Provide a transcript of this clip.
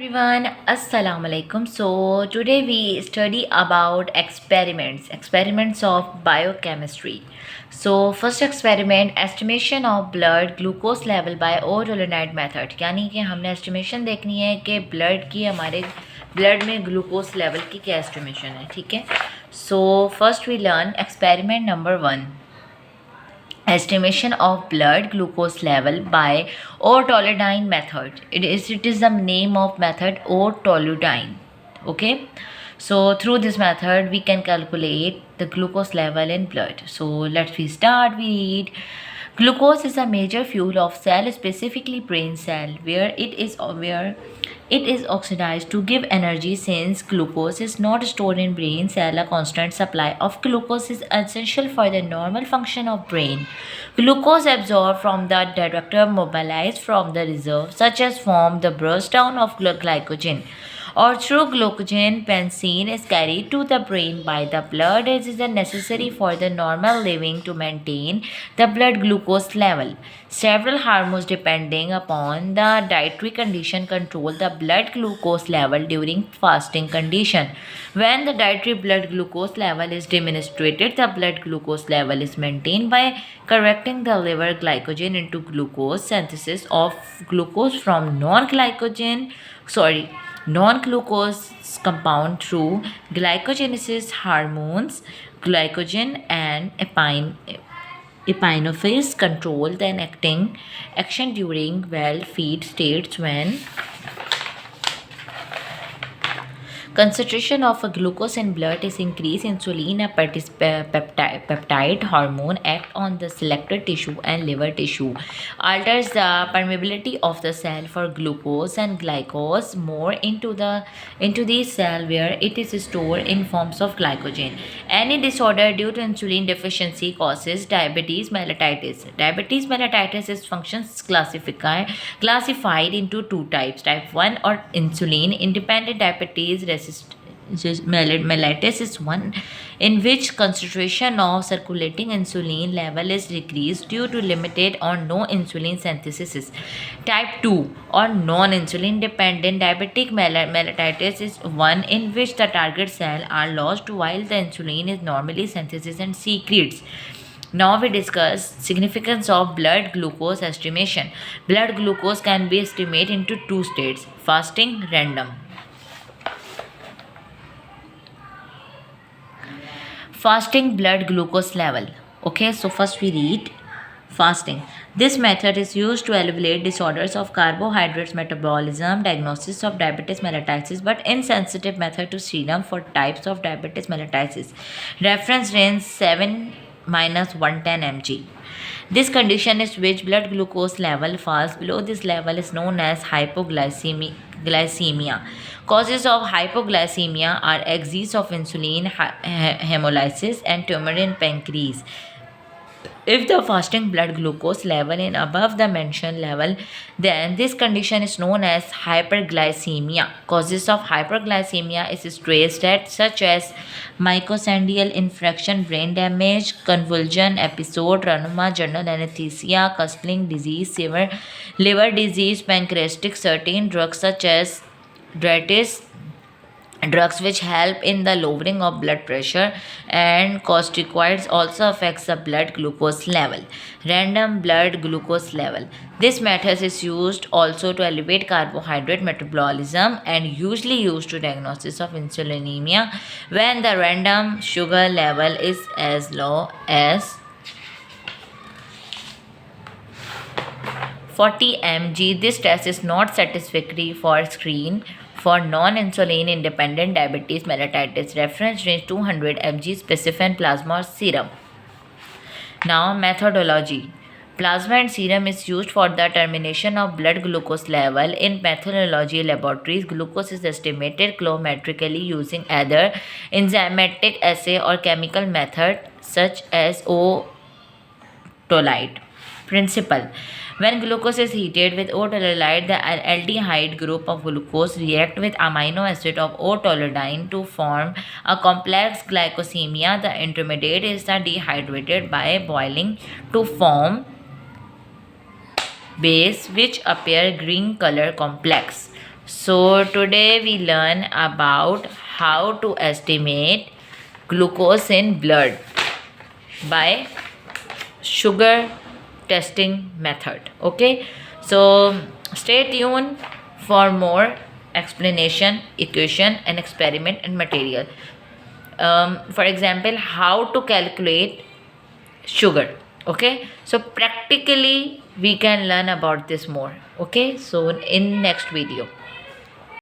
everyone, assalamu alaikum. So today we study about experiments of biochemistry. So first experiment, estimation of blood glucose level by O-Toludine method. यानी कि हमने estimation देखनी है कि blood की हमारे blood में glucose level की क्या estimation है, ठीक है. So first we learn experiment number 1. Estimation of blood glucose level by O-Toludine method. It is the name of method O-Toludine. Okay, so through this method we can calculate the glucose level in blood. So let's we start. We read, glucose is a major fuel of cell, specifically brain cell, where it is oxidized to give energy. Since glucose is not stored in brain cell, a constant supply of glucose is essential for the normal function of brain. Glucose absorbed from the director mobilized from the reserve, such as form the breakdown of glycogen, or through glycogen benzene is carried to the brain by the blood, as is necessary for the normal living to maintain the blood glucose level. Several hormones depending upon the dietary condition control the blood glucose level during fasting condition. When the dietary blood glucose level is demonstrated, the blood glucose level is maintained by correcting the liver glycogen into glucose synthesis of glucose from non-glucose compound through glycogenesis hormones. Glycogen and epinophase control the action during well feed states when concentration of a glucose in blood is increased. Insulin, a peptide hormone, act on the selected tissue and liver tissue, alters the permeability of the cell for glucose and glycose more into the cell, where it is stored in forms of glycogen. Any disorder due to insulin deficiency causes diabetes mellitus. Diabetes mellitus is functions classified into two types: type 1 or insulin independent diabetes mellitus is one in which concentration of circulating insulin level is decreased due to limited or no insulin synthesis. Type 2 or non-insulin dependent diabetic mellitus is one in which the target cell are lost while the insulin is normally synthesized and secretes. Now we discuss significance of blood glucose estimation. Blood glucose can be estimated into two states: fasting, random. Fasting blood glucose level. Okay, so first we read fasting. This method is used to evaluate disorders of carbohydrates metabolism, diagnosis of diabetes mellitus, but insensitive method to serum for types of diabetes mellitus. Reference range 7 minus 110 mg. This condition is which blood glucose level falls below this level is known as hypoglycemia. Causes of hypoglycemia are excess of insulin, hemolysis, and tumor in pancreas. If the fasting blood glucose level is above the mentioned level, then this condition is known as hyperglycemia. Causes of hyperglycemia is stress death such as myocardial infarction, brain damage, convulsion episode, trauma, general anesthesia, clustering disease, liver disease, pancreatic. Certain drugs such as diabetes drugs which help in the lowering of blood pressure and corticosteroids also affects the blood glucose level. Random blood glucose level. This method is used also to elevate carbohydrate metabolism and usually used to diagnosis of insulinemia when the random sugar level is as low as 40 mg. This test is not satisfactory for screen for non-insulin independent diabetes mellitus. Reference range 200 mg specific plasma or serum. Now methodology. Plasma and serum is used for the determination of blood glucose level. In pathology laboratories, glucose is estimated colorimetrically using either enzymatic assay or chemical method such as O-Toludine. Principle. When glucose is heated with O-Toludine, the aldehyde group of glucose react with amino acid of O-Toludine to form a complex glycosamine. The intermediate is dehydrated by boiling to form base which appear green color complex. So today we learn about how to estimate glucose in blood by sugar testing method. Okay, so stay tuned for more explanation, equation and experiment and material. For example, how to calculate sugar. Okay, so practically we can learn about this more. Okay, so in next video.